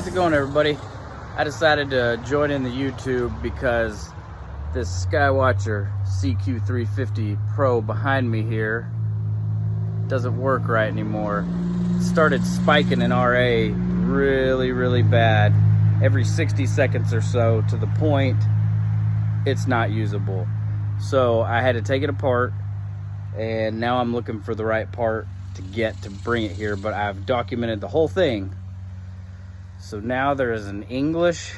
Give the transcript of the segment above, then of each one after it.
How's it going, everybody? I decided to join in the YouTube because this Skywatcher CQ-350 Pro behind me here doesn't work right anymore. It started spiking in RA really bad every 60 seconds or so, to the point it's not usable. So I had to take it apart, and now I'm looking for the right part to bring it here, but I've documented the whole thing. So now there is an English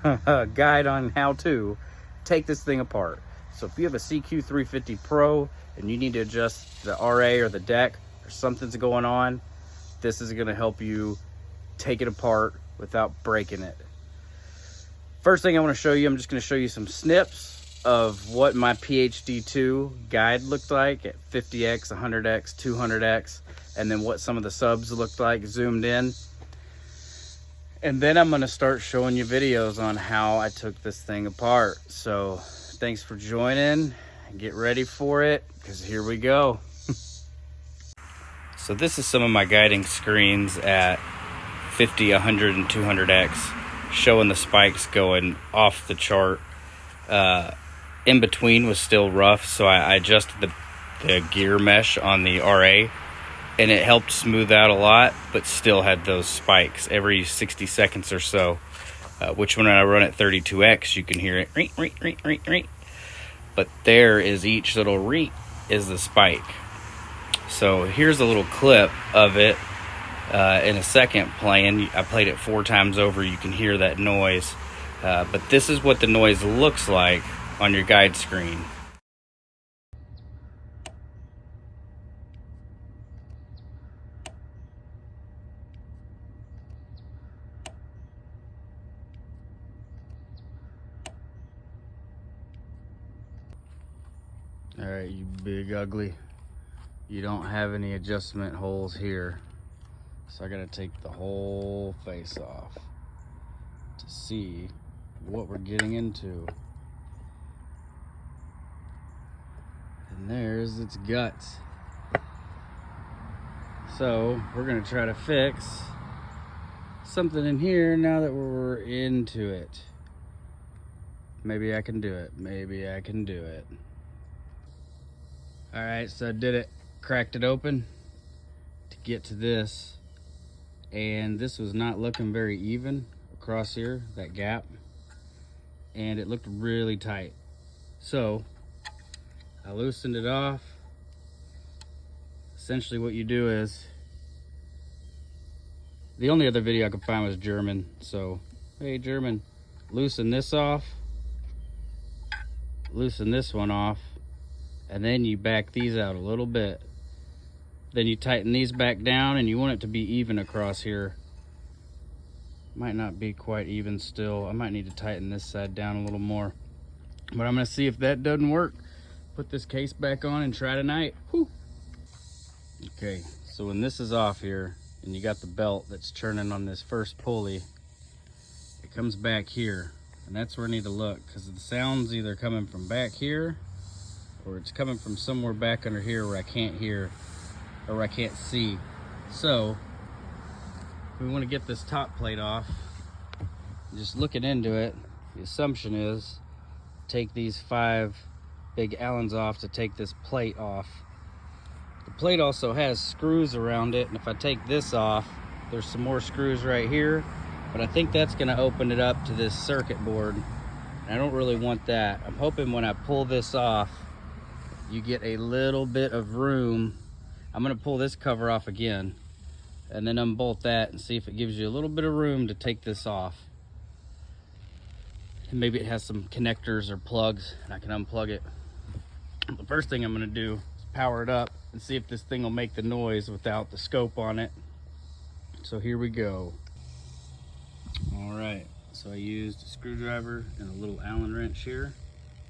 guide on how to take this thing apart. So if you have a CQ-350 Pro and you need to adjust the RA or the deck, or something's going on, this is going to help you take it apart without breaking it. First thing I want to show you, I'm just going to show you some snips of what my PhD2 guide looked like at 50x, 100x, 200x, and then what some of the subs looked like zoomed in. And then I'm gonna start showing you videos on how I took this thing apart. So thanks for joining, get ready for it, because here we go. So this is some of my guiding screens at 50, 100, and 200x, showing the spikes going off the chart. In between was still rough, so I adjusted the gear mesh on the RA, and it helped smooth out a lot, but still had those spikes every 60 seconds or so, which when I run at 32x, you can hear it, reet, reet, reet, reet, reet. But there is each little reet is the spike. So here's a little clip of it in a second playing. I played it 4 times over, you can hear that noise. But this is what the noise looks like on your guide screen. All right, you big ugly. You don't have any adjustment holes here. So I gotta take the whole face off to see what we're getting into. And there's its guts. So we're gonna try to fix something in here now that we're into it. Maybe I can do it. Maybe I can do it. All right, so I did it. Cracked it open to get to this, and this was not looking very even across here, that gap, and it looked really tight. So I loosened it off. Essentially what you do is, the only other video I could find was German, so hey German, loosen this off, loosen this one off, and then you back these out a little bit. Then you tighten these back down, and you want it to be even across here. Might not be quite even still. I might need to tighten this side down a little more. But I'm gonna see if that doesn't work. Put this case back on and try tonight. Whew. Okay, so when this is off here, and you got the belt that's turning on this first pulley, it comes back here. And that's where I need to look, because the sound's either coming from back here, or it's coming from somewhere back under here where I can't hear, or I can't see. So we want to get this top plate off. Just looking into it, the assumption is take these 5 big Allens off to take this plate off. The plate also has screws around it, and if I take this off, there's some more screws right here, but I think that's going to open it up to this circuit board, and I don't really want that. I'm hoping when I pull this off, you get a little bit of room. I'm gonna pull this cover off again and then unbolt that and see if it gives you a little bit of room to take this off. And maybe it has some connectors or plugs and I can unplug it. The first thing I'm gonna do is power it up and see if this thing will make the noise without the scope on it. So here we go. All right, so I used a screwdriver and a little Allen wrench here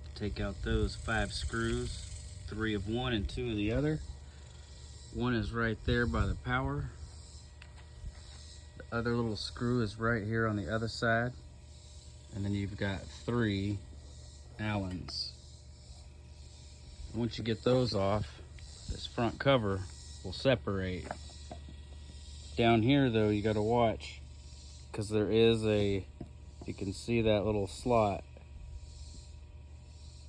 to take out those 5 screws. 3 of one and 2 of the other. One is right there by the power. The other little screw is right here on the other side. And then you've got 3 Allens. Once you get those off, this front cover will separate. Down here though, you gotta watch. because there is you can see that little slot.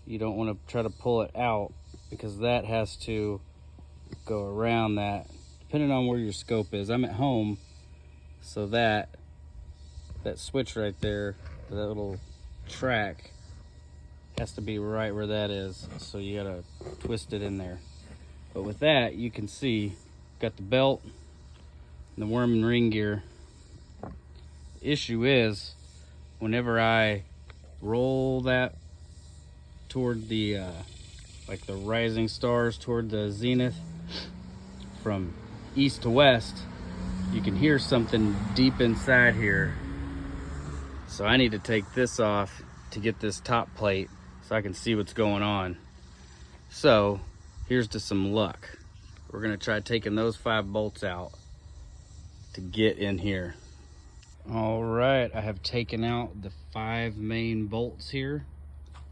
You don't want to try to pull it out because that has to go around that, depending on where your scope is. I'm at home, so that switch right there, that little track, has to be right where that is, so you gotta twist it in there. But with that, you can see, got the belt and the worm and ring gear. The issue is, whenever I roll that toward the like the rising stars toward the zenith from east to west, you can hear something deep inside here. So I need to take this off to get this top plate so I can see what's going on. So here's to some luck. We're gonna try taking those 5 bolts out to get in here. All right, I have taken out the 5 main bolts here,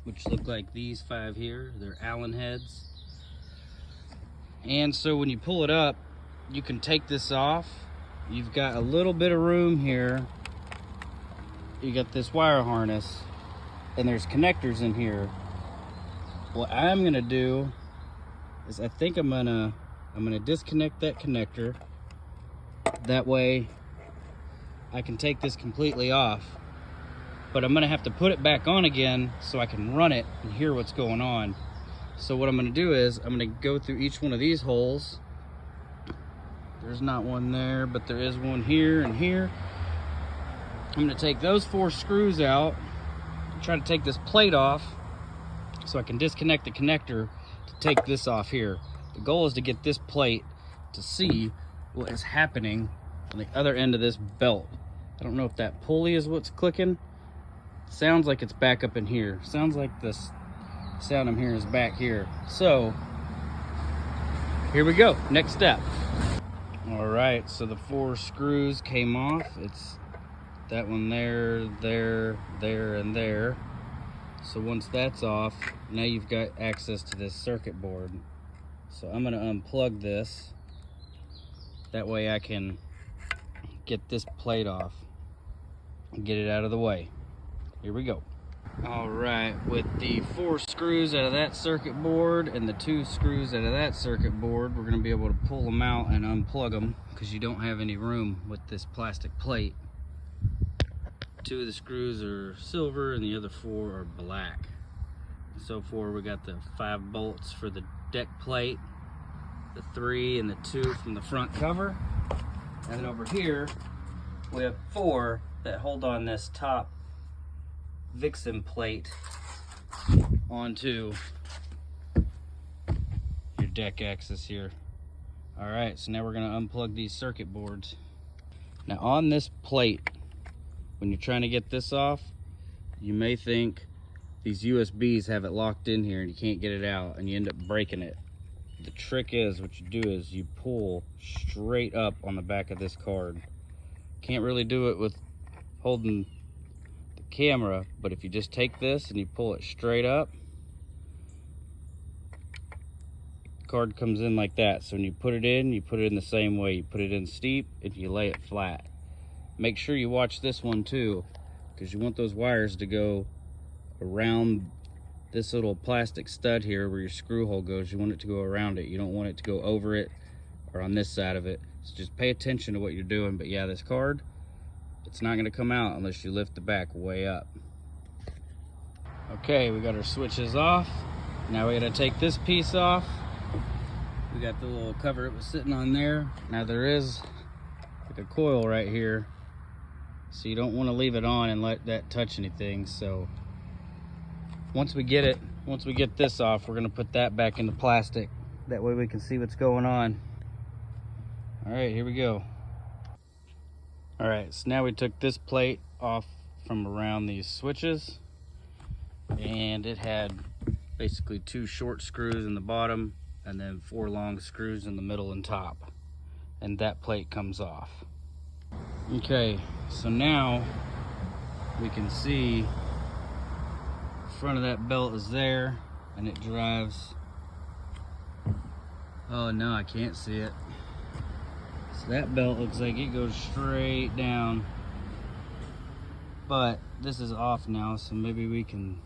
which look like these 5 here. They're Allen heads. And so when you pull it up, you can take this off. You've got a little bit of room here. You got this wire harness, and there's connectors in here. What I'm gonna do is I think I'm gonna disconnect that connector. That way I can take this completely off. But I'm gonna have to put it back on again so I can run it and hear what's going on. So what I'm gonna do is I'm gonna go through each one of these holes. There's not one there, but there is one here and here. I'm gonna take those 4 screws out, try to take this plate off so I can disconnect the connector to take this off here. The goal is to get this plate to see what is happening on the other end of this belt. I don't know if that pulley is what's clicking. Sounds like it's back up in here. Sounds like this sound I'm hearing is back here. So here we go, next step. All right, so the 4 screws came off. It's that one there, there, and there. So once that's off, now you've got access to this circuit board. So I'm gonna unplug this. That way I can get this plate off and get it out of the way. Here we go. All right, with the 4 screws out of that circuit board and the 2 screws out of that circuit board, we're gonna be able to pull them out and unplug them because you don't have any room with this plastic plate. 2 of the screws are silver and the other 4 are black. So far we got the 5 bolts for the deck plate, the 3 and the 2 from the front cover, and then over here we have 4 that hold on this top Vixen plate onto your deck axis here. All right, so now we're gonna unplug these circuit boards. Now on this plate, when you're trying to get this off, you may think these USBs have it locked in here and you can't get it out and you end up breaking it. The trick is, what you do is you pull straight up on the back of this card. Can't really do it with holding the camera, but if you just take this and you pull it straight up, the card comes in like that. So when you put it in the same way. You put it in steep and you lay it flat. Make sure you watch this one too, because you want those wires to go around this little plastic stud here where your screw hole goes. You want it to go around it. You don't want it to go over it or on this side of it. So just pay attention to what you're doing. But yeah, this card, it's not going to come out unless you lift the back way up. Okay, we got our switches off. Now we got to take this piece off. We got the little cover it was sitting on there. Now there is like a coil right here, so you don't want to leave it on and let that touch anything. So once we get this off, we're going to put that back into plastic. That way we can see what's going on. All right, here we go. All right, so now we took this plate off from around these switches, and it had basically 2 short screws in the bottom and then 4 long screws in the middle and top, and that plate comes off. Okay, so now we can see the front of that belt is there, and it drives. Oh no, I can't see it. So that belt looks like it goes straight down but this is off now, so maybe we can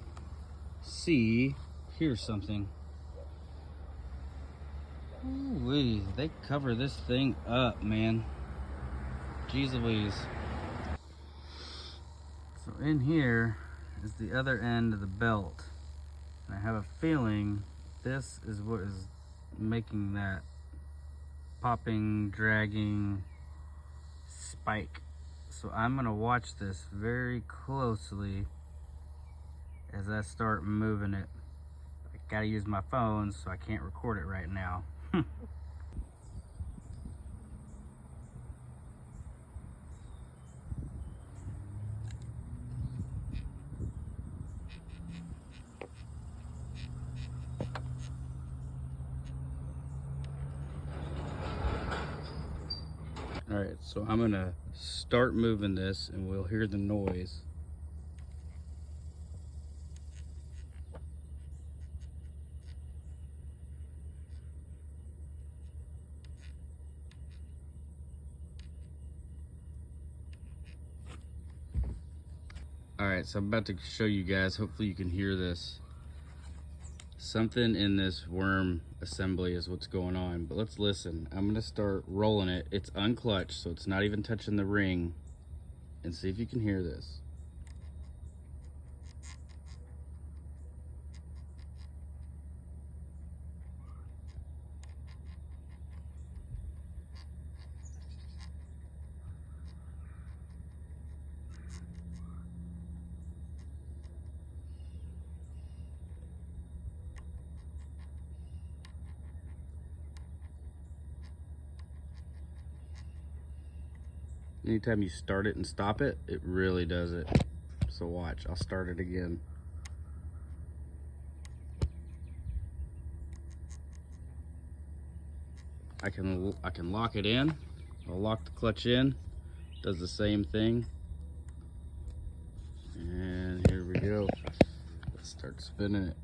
hear something. Ooh, they cover this thing up, man. Jeez Louise. So in here is the other end of the belt. And I have a feeling this is what is making that popping, dragging spike. So I'm gonna watch this very closely as I start moving it. I gotta use my phone, so I can't record it right now. All right, so I'm gonna start moving this and we'll hear the noise. All right, so I'm about to show you guys, hopefully you can hear this. Something in this worm assembly is what's going on, but let's listen. I'm gonna start rolling it. It's unclutched, so it's not even touching the ring, and see if you can hear this. Anytime you start it and stop it, it really does it. So watch, I'll start it again. I can lock it in. I'll lock the clutch in. Does the same thing. And here we go. Let's start spinning it.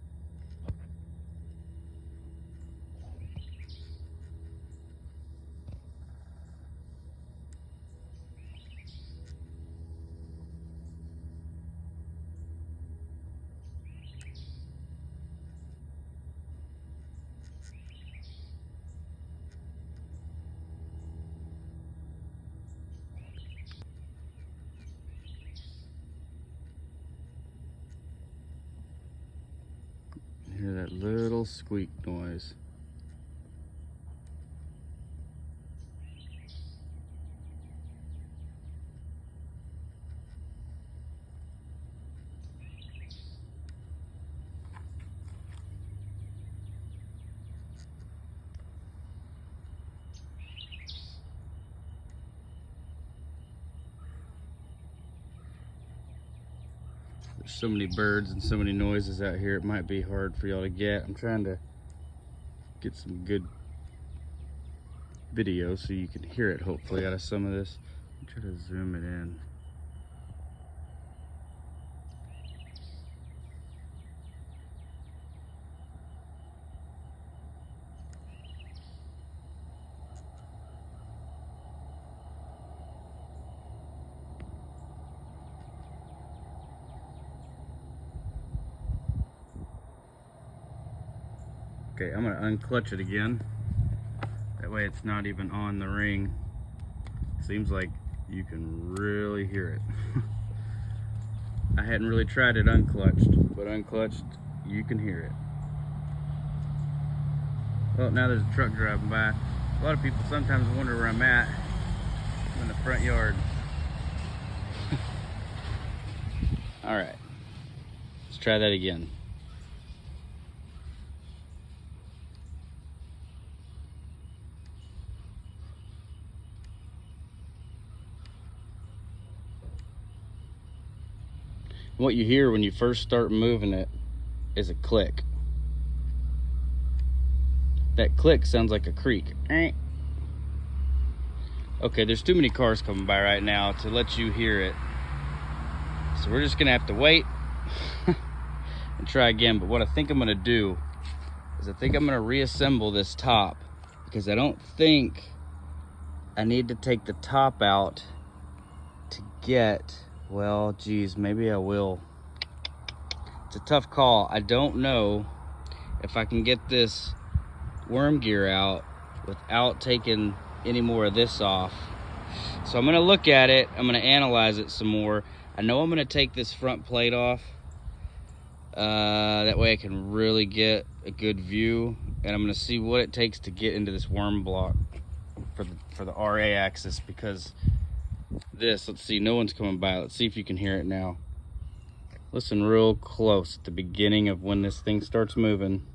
Hear that little squeak noise. There's so many birds and so many noises out here, it might be hard for y'all to get. I'm trying to get some good video so you can hear it hopefully out of some of this. I'll try to zoom it in. Okay, I'm gonna unclutch it again. That way it's not even on the ring. Seems like you can really hear it. I hadn't really tried it unclutched, but unclutched, you can hear it. Well, now there's a truck driving by. A lot of people sometimes wonder where I'm at. I'm in the front yard. All right, let's try that again. What you hear when you first start moving it is a click. That click sounds like a creak. Okay, there's too many cars coming by right now to let you hear it. So we're just gonna have to wait and try again. But what I think I'm gonna do is I think I'm gonna reassemble this top, because I don't think I need to take the top out to get well, geez, maybe I will. It's a tough call. I don't know if I can get this worm gear out without taking any more of this off. So I'm gonna look at it, I'm gonna analyze it some more. I know I'm gonna take this front plate off. That way I can really get a good view, and I'm gonna see what it takes to get into this worm block for the RA axis, because this, let's see, no one's coming by. Let's see if you can hear it now. Listen real close at the beginning of when this thing starts moving.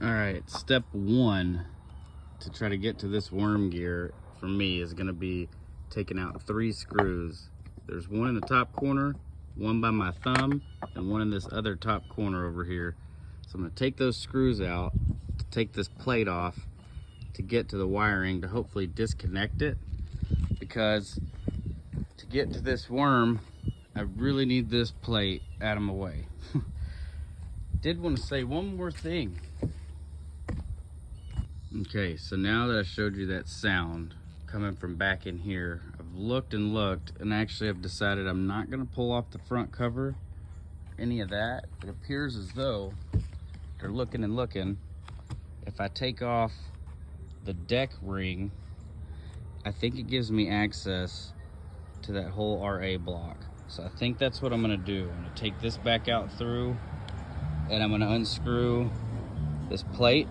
All right, step one to try to get to this worm gear for me is gonna be taking out 3 screws. There's one in the top corner, one by my thumb, and one in this other top corner over here. So I'm gonna take those screws out, to take this plate off, to get to the wiring, to hopefully disconnect it, because to get to this worm, I really need this plate out of my way. Did want to say one more thing. Okay, so now that I showed you that sound coming from back in here, I've looked and looked, and actually I've decided I'm not gonna pull off the front cover, any of that. It appears as though they're looking and looking. If I take off the deck ring, I think it gives me access to that whole RA block. So I think that's what I'm gonna do. I'm gonna take this back out through, and I'm gonna unscrew this plate,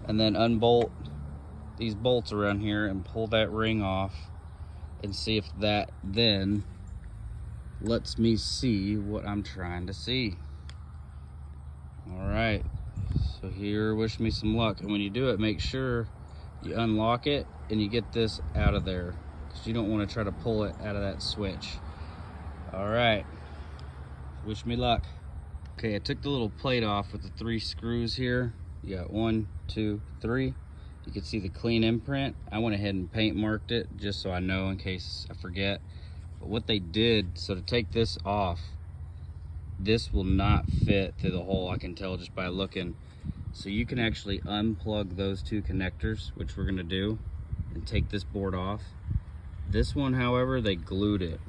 and then unbolt these bolts around here and pull that ring off, and see if that then lets me see what I'm trying to see. All right, so here, wish me some luck. And when you do it, make sure you unlock it and you get this out of there, because you don't want to try to pull it out of that switch. All right, wish me luck. Okay, I took the little plate off with the 3 screws here. You got 1, 2, 3. You can see the clean imprint. I went ahead and paint marked it just so I know in case I forget. But what they did, so to take this off, this will not fit through the hole, I can tell just by looking. So you can actually unplug those 2 connectors, which we're gonna do, and take this board off. This one, however, they glued it.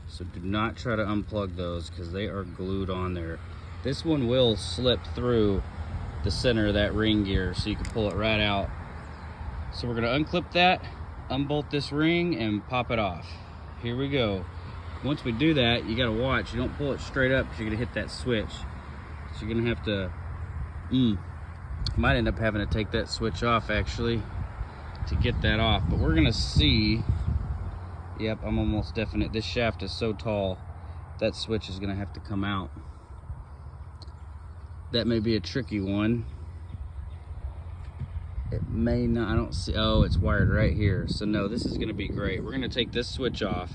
So do not try to unplug those, because they are glued on there. This one will slip through the center of that ring gear, so you can pull it right out. So we're gonna unclip that, unbolt this ring, and pop it off. Here we go. Once we do that, you gotta watch. You don't pull it straight up, because you're gonna hit that switch. So you're gonna have to, might end up having to take that switch off actually to get that off. But we're gonna see. Yep, I'm almost definite. This shaft is so tall, that switch is gonna have to come out. That may be a tricky one. It may not, I don't see, oh, it's wired right here. So no, this is gonna be great. We're gonna take this switch off,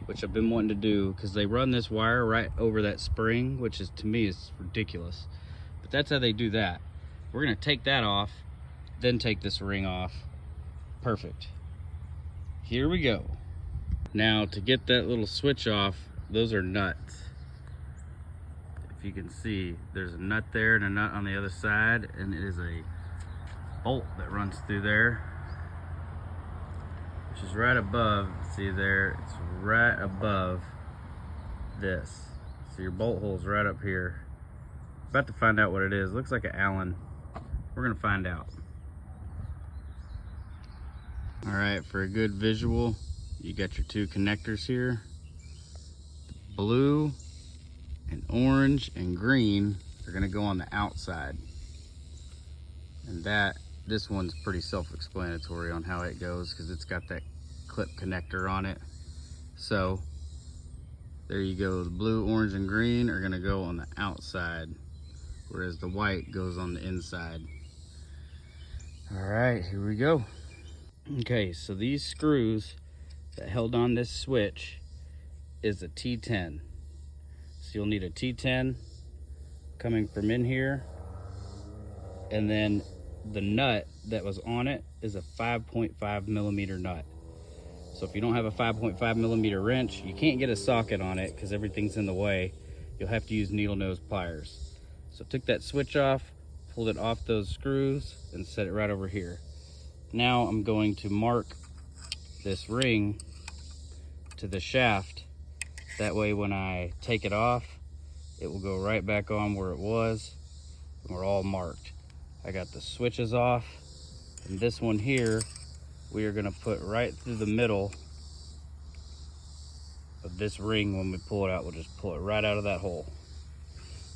which I've been wanting to do, because they run this wire right over that spring, which is, to me, is ridiculous. But that's how they do that. We're gonna take that off, then take this ring off. Perfect. Here we go. Now, to get that little switch off, those are nuts. If you can see, there's a nut there and a nut on the other side, and it is a bolt that runs through there, which is right above, see there, it's right above this. So your bolt hole's right up here. About to find out what it is. Looks like an Allen. We're gonna find out. All right, for a good visual, you got your 2 connectors here. Blue and orange and green are gonna go on the outside. And this one's pretty self-explanatory on how it goes, because it's got that clip connector on it. So there you go. The blue, orange, and green are gonna go on the outside, whereas the white goes on the inside. All right, here we go. Okay, so these screws that held on this switch is a T10. So you'll need a T10 coming from in here, and then the nut that was on it is a 5.5 millimeter nut. So if you don't have a 5.5 millimeter wrench, you can't get a socket on it because everything's in the way. You'll have to use needle nose pliers. So took that switch off, pulled it off those screws, and set it right over here. Now I'm going to mark this ring to the shaft. That way when I take it off, it will go right back on where it was, and we're all marked. I got the switches off, and this one here, we are gonna put right through the middle of this ring. When we pull it out, we'll just pull it right out of that hole.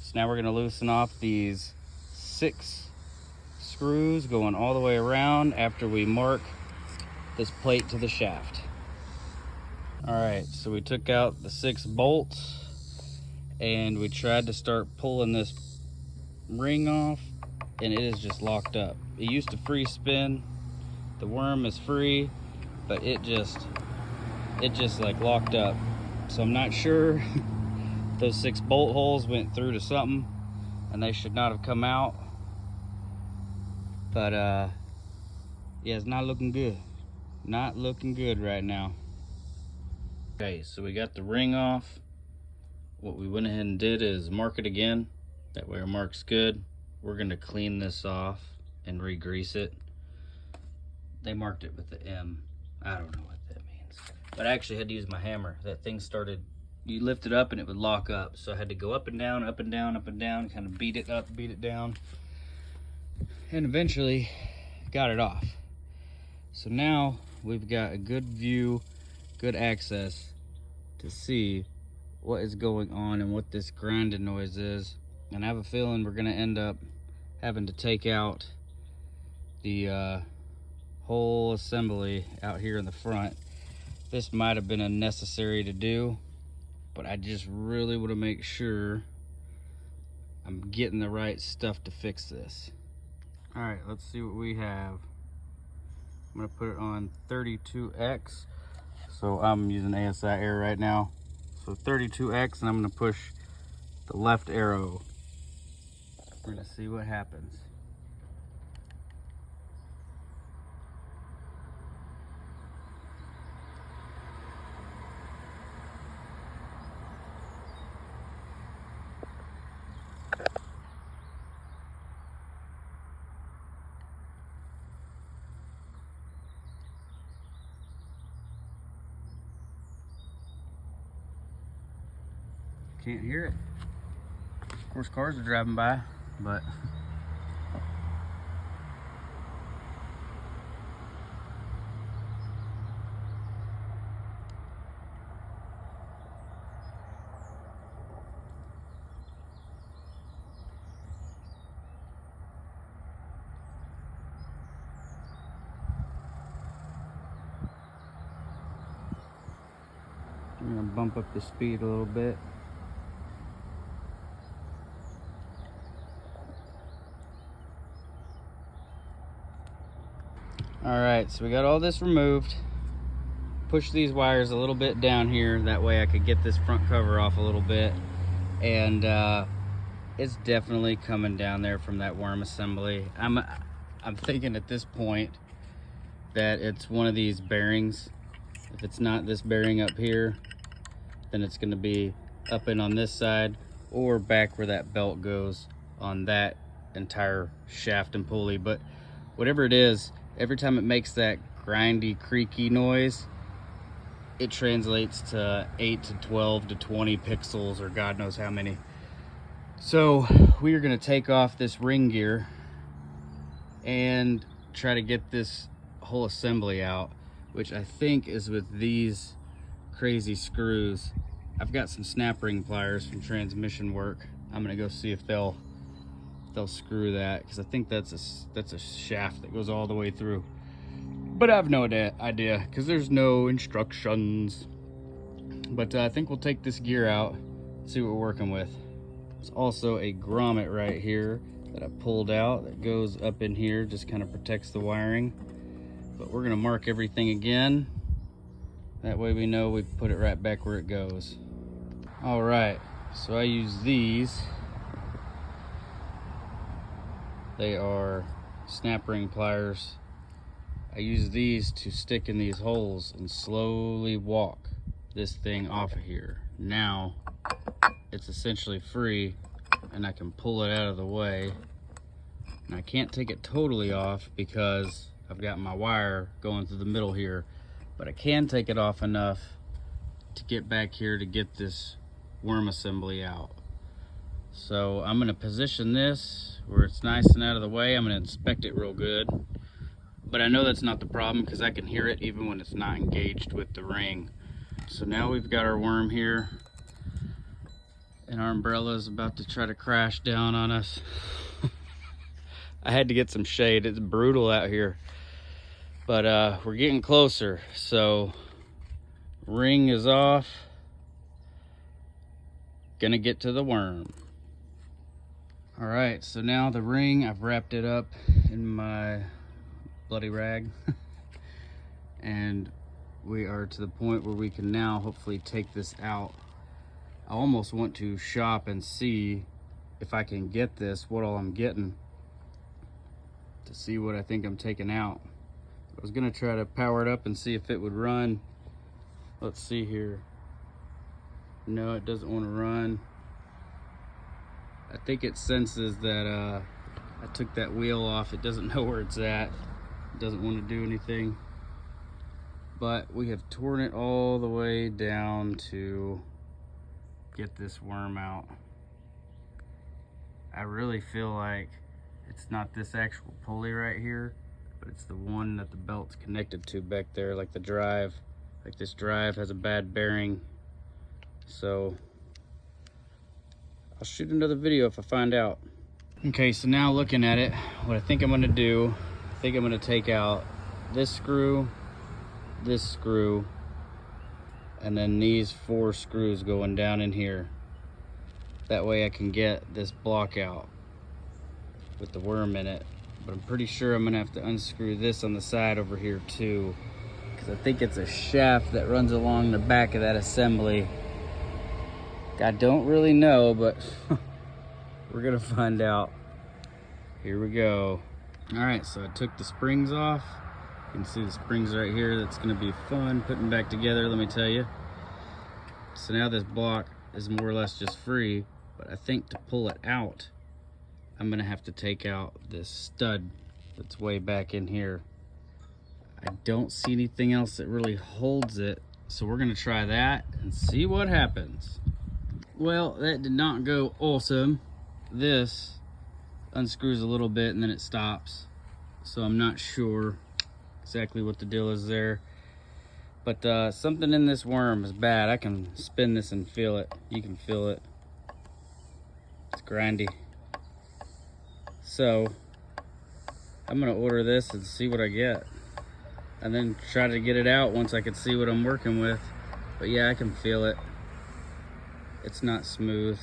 So now we're gonna loosen off these 6 screws going all the way around after we mark this plate to the shaft. All right, so we took out the 6 bolts and we tried to start pulling this ring off, and it is just locked up. It used to free spin. The worm is free, but it just like locked up. So I'm not sure those 6 bolt holes went through to something and they should not have come out. But yeah, it's not looking good. Not looking good right now. Okay, so we got the ring off. What we went ahead and did is mark it again. That way our mark's good. We're gonna clean this off and re-grease it. They marked it with the M. I don't know what that means. But I actually had to use my hammer. That thing started, you lift it up and it would lock up. So I had to go up and down, up and down, up and down, kind of beat it up, beat it down. And eventually got it off. So now we've got a good view, good access to see what is going on and what this grinding noise is. And I have a feeling we're gonna end up having to take out the whole assembly out here in the front. This might have been unnecessary to do, but I just really want to make sure I'm getting the right stuff to fix this. All right, let's see what we have. I'm gonna put it on 32X. So I'm using ASI air right now. So 32X, and I'm gonna push the left arrow. We're gonna see what happens. Can't hear it. Of course, cars are driving by, but I'm gonna bump up the speed a little bit. All right, so we got all this removed. Push these wires a little bit down here. That way I could get this front cover off a little bit. And it's definitely coming down there from that worm assembly. I'm thinking at this point that it's one of these bearings. If it's not this bearing up here, then it's gonna be up and on this side, or back where that belt goes on that entire shaft and pulley. But whatever it is, every time it makes that grindy, creaky noise, it translates to 8 to 12 to 20 pixels, or God knows how many. So we are gonna take off this ring gear and try to get this whole assembly out, which I think is with these crazy screws. I've got some snap ring pliers from transmission work. I'm gonna go see if they'll screw that, because I think that's a shaft that goes all the way through. But I have no idea, because there's no instructions. But I think we'll take this gear out, see what we're working with. There's also a grommet right here that I pulled out that goes up in here, just kind of protects the wiring. But we're gonna mark everything again. That way we know we put it right back where it goes. All right, so I use these. They are snap ring pliers. I use these to stick in these holes and slowly walk this thing off of here. Now it's essentially free and I can pull it out of the way. And I can't take it totally off because I've got my wire going through the middle here, but I can take it off enough to get back here to get this worm assembly out. So I'm gonna position this where it's nice and out of the way. I'm gonna inspect it real good. But I know that's not the problem because I can hear it even when it's not engaged with the ring. So now we've got our worm here and our umbrella is about to try to crash down on us. I had to get some shade. It's brutal out here. But we're getting closer. So ring is off. Gonna get to the worm. All right, so now the ring, I've wrapped it up in my bloody rag. And we are to the point where we can now hopefully take this out. I almost want to shop and see if I can get this, what all I'm getting, to see what I think I'm taking out. I was gonna try to power it up and see if it would run. Let's see here. No, it doesn't want to run. I think it senses that I took that wheel off. It doesn't know where it's at. It doesn't want to do anything. But we have torn it all the way down to get this worm out. I really feel like it's not this actual pulley right here, but it's the one that the belt's connected to back there, like the drive. Like this drive has a bad bearing. So I'll shoot another video if I find out. Okay, so now looking at it, what I think I'm gonna do, I think I'm gonna take out this screw, and then these 4 screws going down in here. That way I can get this block out with the worm in it. But I'm pretty sure I'm gonna have to unscrew this on the side over here too, because I think it's a shaft that runs along the back of that assembly. I don't really know, but we're gonna find out. Here we go. All right, so I took the springs off. You can see the springs right here. That's gonna be fun putting back together, let me tell you. So now this block is more or less just free, but I think to pull it out, I'm gonna have to take out this stud that's way back in here. I don't see anything else that really holds it, so we're gonna try that and see what happens. Well, that did not go awesome. This unscrews a little bit and then it stops. So I'm not sure exactly what the deal is there. But something in this worm is bad. I can spin this and feel it. You can feel it. It's grindy. So I'm gonna order this and see what I get. And then try to get it out once I can see what I'm working with. But yeah, I can feel it. It's not smooth.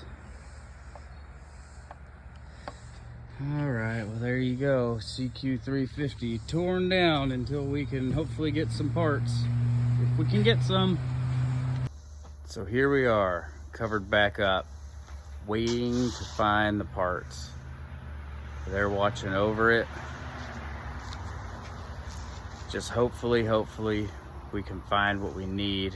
All right, well there you go. CQ-350 torn down until we can hopefully get some parts. If we can get some. So here we are, covered back up, waiting to find the parts. They're watching over it. Just hopefully we can find what we need.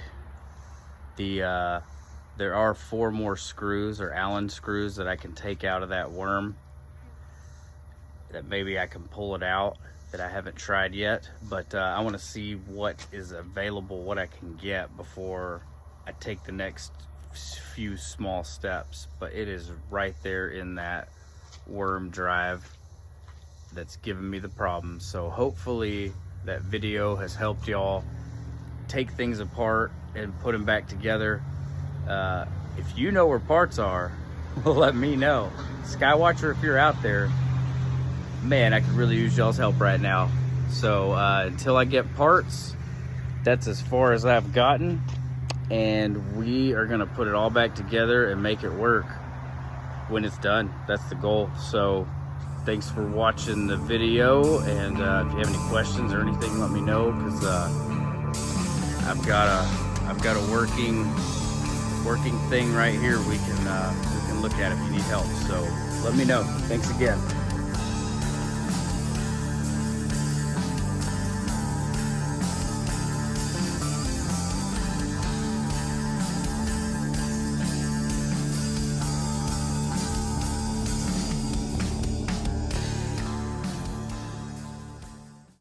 There are 4 more screws, or Allen screws, that I can take out of that worm, that maybe I can pull it out, that I haven't tried yet. But I want to see what is available, what I can get before I take the next few small steps. But it is right there in that worm drive that's giving me the problem. So hopefully that video has helped y'all take things apart and put them back together. If you know where parts are, well, let me know. Skywatcher, if you're out there, man, I could really use y'all's help right now. So until I get parts, that's as far as I've gotten. and we are gonna put it all back together and make it work when it's done. That's the goal. So thanks for watching the video, and if you have any questions or anything, let me know, because I've got a working thing right here we can look at if you need help. So let me know. Thanks again.